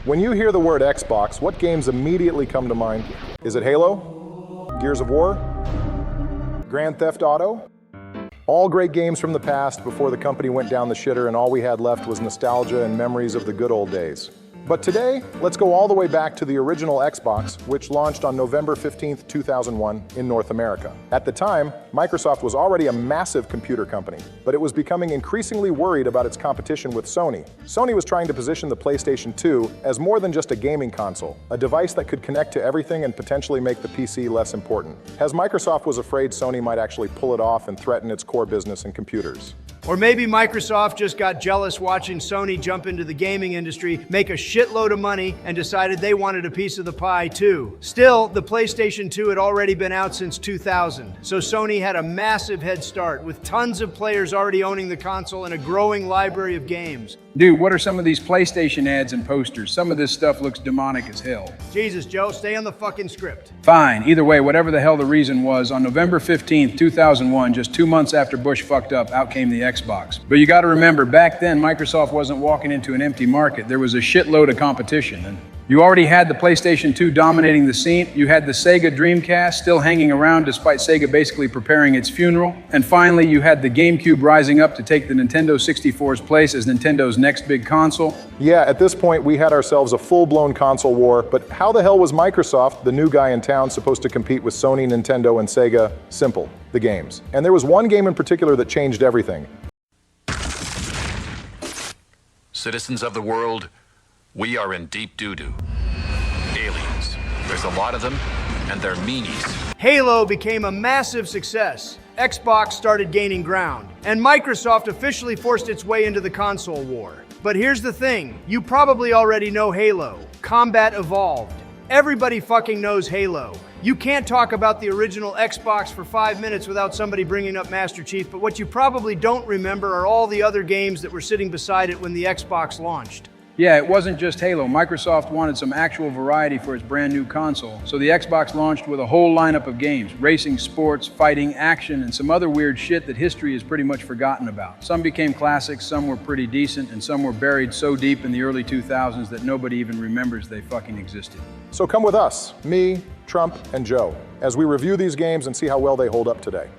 When you hear the word Xbox, what games immediately come to mind? Is it Halo? Gears of War? Grand Theft Auto? All great games from the past before the company went down the shitter and all we had left was nostalgia and memories of the good old days. But today, let's go all the way back to the original Xbox, which launched on November 15th, 2001 in North America. At the time, Microsoft was already a massive computer company, but it was becoming increasingly worried about its competition with Sony. Sony was trying to position the PlayStation 2 as more than just a gaming console, a device that could connect to everything and potentially make the PC less important, as Microsoft was afraid Sony might actually pull it off and threaten its core business in computers. Or maybe Microsoft just got jealous watching Sony jump into the gaming industry, make a shitload of money, and decided they wanted a piece of the pie too. Still, the PlayStation 2 had already been out since 2000, so Sony had a massive head start, with tons of players already owning the console and a growing library of games. Dude, what are some of these PlayStation ads and posters? Some of this stuff looks demonic as hell. Jesus, Joe, stay on the fucking script. Fine, either way, whatever the hell the reason was, on November 15th, 2001, just 2 months after Bush fucked up, out came the Xbox. But you gotta remember, back then, Microsoft wasn't walking into an empty market. There was a shitload of competition. And you already had the PlayStation 2 dominating the scene. You had the Sega Dreamcast still hanging around despite Sega basically preparing its funeral. And finally, you had the GameCube rising up to take the Nintendo 64's place as Nintendo's next big console. Yeah, at this point, we had ourselves a full-blown console war, but how the hell was Microsoft, the new guy in town, supposed to compete with Sony, Nintendo, and Sega? Simple, the games. And there was one game in particular that changed everything. Citizens of the world, we are in deep doo-doo. Aliens. There's a lot of them, and they're meanies. Halo became a massive success. Xbox started gaining ground, and Microsoft officially forced its way into the console war. But here's the thing, you probably already know Halo. Combat evolved. Everybody fucking knows Halo. You can't talk about the original Xbox for 5 minutes without somebody bringing up Master Chief, but what you probably don't remember are all the other games that were sitting beside it when the Xbox launched. Yeah, it wasn't just Halo. Microsoft wanted some actual variety for its brand new console, so the Xbox launched with a whole lineup of games: racing, sports, fighting, action, and some other weird shit that history has pretty much forgotten about. Some became classics, some were pretty decent, and some were buried so deep in the early 2000s that nobody even remembers they fucking existed. So come with us, me, Trump, and Joe, as we review these games and see how well they hold up today.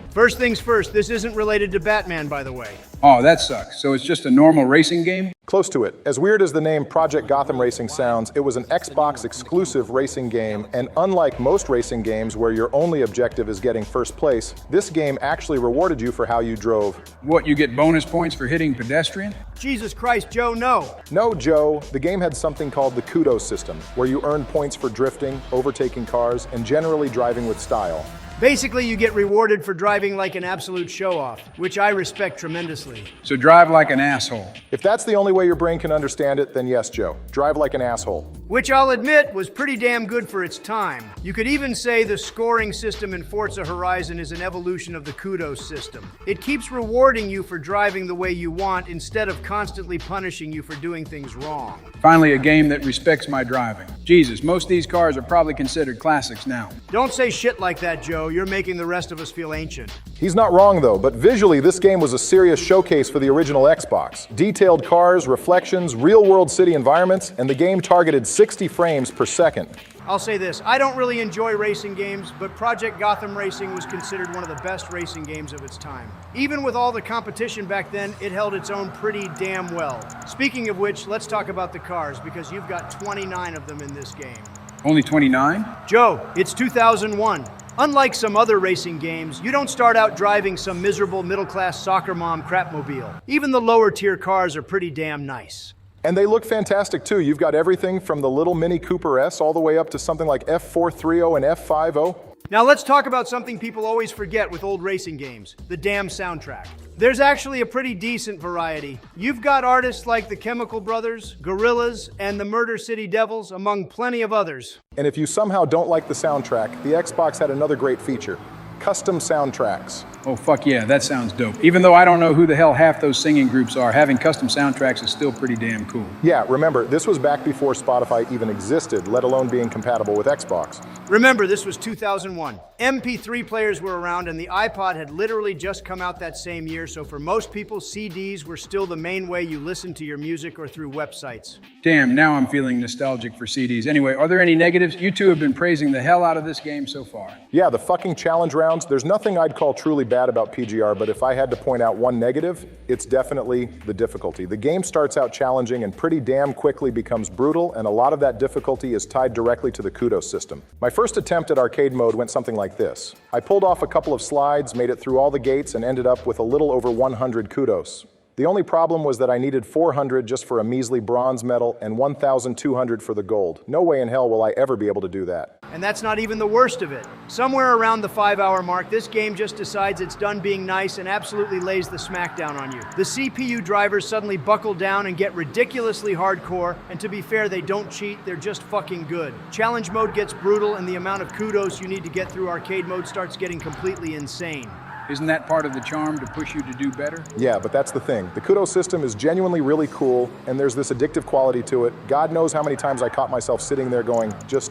First things first, this isn't related to Batman, by the way. Oh, that sucks. So it's just a normal racing game? Close to it. As weird as the name Project Gotham Racing sounds, it was an Xbox exclusive racing game, and unlike most racing games where your only objective is getting first place, this game actually rewarded you for how you drove. What, you get bonus points for hitting pedestrian? Jesus Christ, Joe, no. No, Joe, the game had something called the kudos system, where you earned points for drifting, overtaking cars, and generally driving with style. Basically, you get rewarded for driving like an absolute show-off, which I respect tremendously. So drive like an asshole. If that's the only way your brain can understand it, then yes, Joe. Drive like an asshole. Which I'll admit was pretty damn good for its time. You could even say the scoring system in Forza Horizon is an evolution of the kudos system. It keeps rewarding you for driving the way you want instead of constantly punishing you for doing things wrong. Finally, a game that respects my driving. Jesus, most of these cars are probably considered classics now. Don't say shit like that, Joe. You're making the rest of us feel ancient. He's not wrong though, but visually this game was a serious showcase for the original Xbox. Detailed cars, reflections, real-world city environments, and the game targeted 60 frames per second. I'll say this, I don't really enjoy racing games, but Project Gotham Racing was considered one of the best racing games of its time. Even with all the competition back then, it held its own pretty damn well. Speaking of which, let's talk about the cars, because you've got 29 of them in this game. Only 29? Joe, it's 2001. Unlike some other racing games, you don't start out driving some miserable middle-class soccer mom crapmobile. Even the lower-tier cars are pretty damn nice. And they look fantastic too. You've got everything from the little Mini Cooper S all the way up to something like F430 and F50. Now let's talk about something people always forget with old racing games, the damn soundtrack. There's actually a pretty decent variety. You've got artists like the Chemical Brothers, Gorillaz, and the Murder City Devils, among plenty of others. And if you somehow don't like the soundtrack, the Xbox had another great feature: custom soundtracks. Oh, fuck yeah, that sounds dope. Even though I don't know who the hell half those singing groups are, having custom soundtracks is still pretty damn cool. Yeah, remember, this was back before Spotify even existed, let alone being compatible with Xbox. Remember, this was 2001. MP3 players were around and the iPod had literally just come out that same year, so for most people, CDs were still the main way you listened to your music or through websites. Damn, now I'm feeling nostalgic for CDs. Anyway, are there any negatives? You two have been praising the hell out of this game so far. Yeah, the fucking challenge rounds, there's nothing I'd call truly bad about PGR, but if I had to point out one negative, it's definitely the difficulty. The game starts out challenging and pretty damn quickly becomes brutal, and a lot of that difficulty is tied directly to the kudos system. My first attempt at arcade mode went something like this. I pulled off a couple of slides, made it through all the gates, and ended up with a little over 100 kudos. The only problem was that I needed 400 just for a measly bronze medal and 1,200 for the gold. No way in hell will I ever be able to do that. And that's not even the worst of it. Somewhere around the 5-hour mark, this game just decides it's done being nice and absolutely lays the smackdown on you. The CPU drivers suddenly buckle down and get ridiculously hardcore, and to be fair, they don't cheat, they're just fucking good. Challenge mode gets brutal, and the amount of kudos you need to get through arcade mode starts getting completely insane. Isn't that part of the charm to push you to do better? Yeah, but that's the thing. The kudos system is genuinely really cool, and there's this addictive quality to it. God knows how many times I caught myself sitting there going, just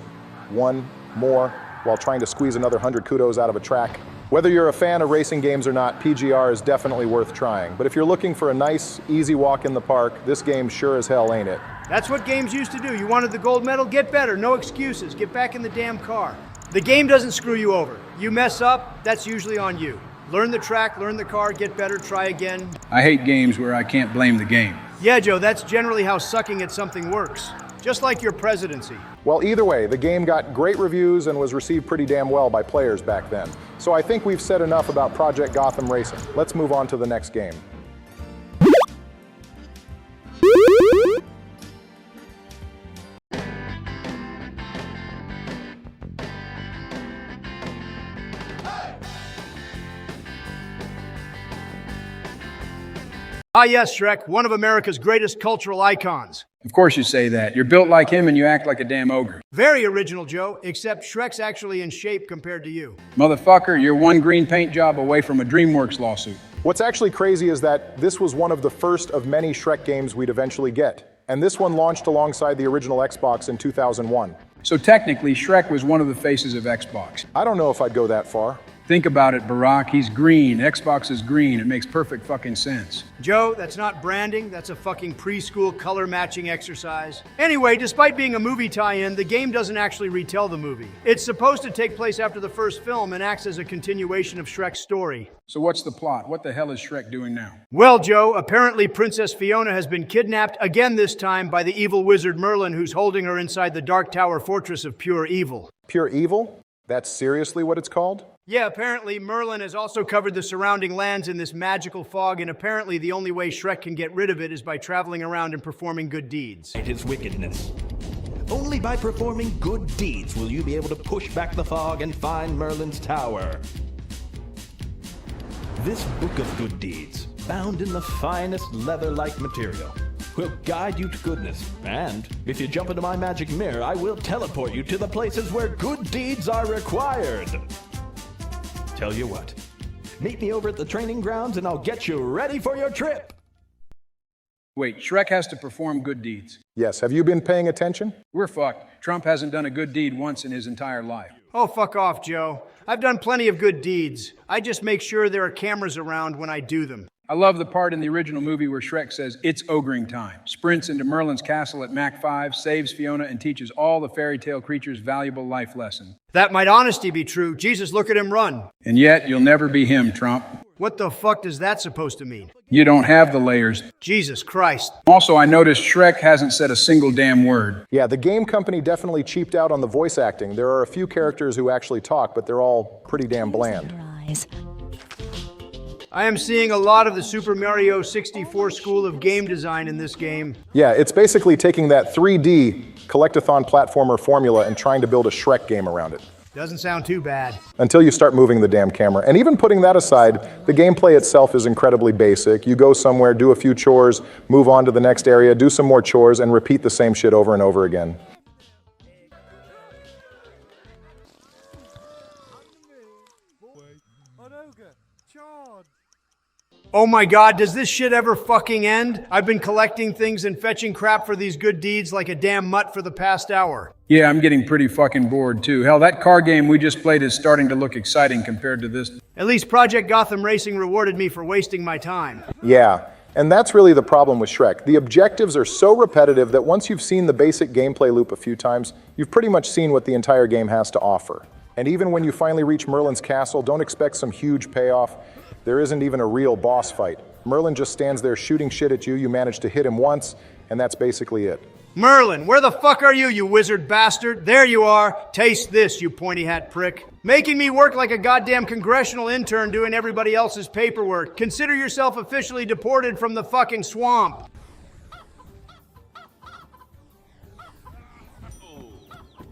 one more, while trying to squeeze another 100 kudos out of a track. Whether you're a fan of racing games or not, PGR is definitely worth trying. But if you're looking for a nice, easy walk in the park, this game sure as hell ain't it. That's what games used to do. You wanted the gold medal? Get better. No excuses. Get back in the damn car. The game doesn't screw you over. You mess up, that's usually on you. Learn the track, learn the car, get better, try again. I hate games where I can't blame the game. Yeah, Joe, that's generally how sucking at something works. Just like your presidency. Well, either way, the game got great reviews and was received pretty damn well by players back then. So I think we've said enough about Project Gotham Racing. Let's move on to the next game. Ah yes, Shrek, one of America's greatest cultural icons. Of course you say that. You're built like him and you act like a damn ogre. Very original, Joe, except Shrek's actually in shape compared to you. Motherfucker, you're one green paint job away from a DreamWorks lawsuit. What's actually crazy is that this was one of the first of many Shrek games we'd eventually get. And this one launched alongside the original Xbox in 2001. So technically, Shrek was one of the faces of Xbox. I don't know if I'd go that far. Think about it, Barack. He's green. Xbox is green. It makes perfect fucking sense. Joe, that's not branding. That's a fucking preschool color matching exercise. Anyway, despite being a movie tie-in, the game doesn't actually retell the movie. It's supposed to take place after the first film and acts as a continuation of Shrek's story. So what's the plot? What the hell is Shrek doing now? Well, Joe, apparently Princess Fiona has been kidnapped again this time by the evil wizard Merlin, who's holding her inside the Dark Tower Fortress of Pure Evil. Pure evil? That's seriously what it's called? Yeah, apparently Merlin has also covered the surrounding lands in this magical fog, and apparently the only way Shrek can get rid of it is by traveling around and performing good deeds. His wickedness. Only by performing good deeds will you be able to push back the fog and find Merlin's tower. This book of good deeds, bound in the finest leather-like material, will guide you to goodness. And if you jump into my magic mirror, I will teleport you to the places where good deeds are required. Tell you what, meet me over at the training grounds and I'll get you ready for your trip. Wait, Shrek has to perform good deeds. Yes, have you been paying attention? We're fucked. Trump hasn't done a good deed once in his entire life. Oh, fuck off, Joe. I've done plenty of good deeds. I just make sure there are cameras around when I do them. I love the part in the original movie where Shrek says, "It's ogring time," sprints into Merlin's castle at Mach 5, saves Fiona, and teaches all the fairy tale creatures valuable life lesson. That might honestly be true. Jesus, look at him run. And yet, you'll never be him, Trump. What the fuck does that supposed to mean? You don't have the layers. Jesus Christ. Also, I noticed Shrek hasn't said a single damn word. Yeah, the game company definitely cheaped out on the voice acting. There are a few characters who actually talk, but they're all pretty damn bland. I am seeing a lot of the Super Mario 64 school of game design in this game. Yeah, it's basically taking that 3D collectathon platformer formula and trying to build a Shrek game around it. Doesn't sound too bad. Until you start moving the damn camera. And even putting that aside, the gameplay itself is incredibly basic. You go somewhere, do a few chores, move on to the next area, do some more chores, and repeat the same shit over and over again. Oh my god, does this shit ever fucking end? I've been collecting things and fetching crap for these good deeds like a damn mutt for the past hour. Yeah, I'm getting pretty fucking bored too. Hell, that car game we just played is starting to look exciting compared to this. At least Project Gotham Racing rewarded me for wasting my time. Yeah, and that's really the problem with Shrek. The objectives are so repetitive that once you've seen the basic gameplay loop a few times, you've pretty much seen what the entire game has to offer. And even when you finally reach Merlin's castle, don't expect some huge payoff. There isn't even a real boss fight. Merlin just stands there shooting shit at you. You manage to hit him once, and that's basically it. Merlin, where the fuck are you, you wizard bastard? There you are. Taste this, you pointy hat prick. Making me work like a goddamn congressional intern doing everybody else's paperwork. Consider yourself officially deported from the fucking swamp.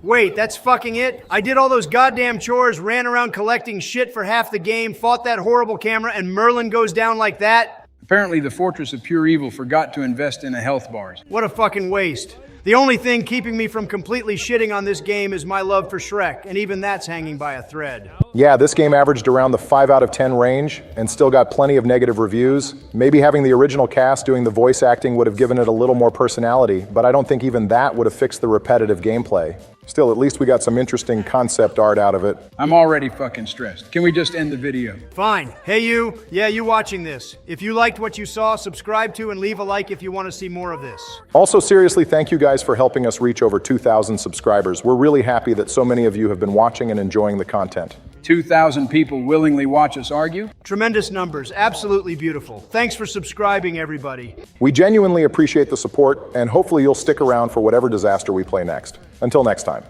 Wait, that's fucking it? I did all those goddamn chores, ran around collecting shit for half the game, fought that horrible camera, and Merlin goes down like that? Apparently, the Fortress of Pure Evil forgot to invest in a health bars. What a fucking waste. The only thing keeping me from completely shitting on this game is my love for Shrek, and even that's hanging by a thread. Yeah, this game averaged around the 5 out of 10 range and still got plenty of negative reviews. Maybe having the original cast doing the voice acting would have given it a little more personality, but I don't think even that would have fixed the repetitive gameplay. Still, at least we got some interesting concept art out of it. I'm already fucking stressed. Can we just end the video? Fine. Hey you, yeah, you watching this. If you liked what you saw, subscribe to and leave a like if you want to see more of this. Also, seriously, thank you guys for helping us reach over 2,000 subscribers. We're really happy that so many of you have been watching and enjoying the content. 2,000 people willingly watch us argue? Tremendous numbers, absolutely beautiful. Thanks for subscribing, everybody. We genuinely appreciate the support, and hopefully you'll stick around for whatever disaster we play next. Until next time.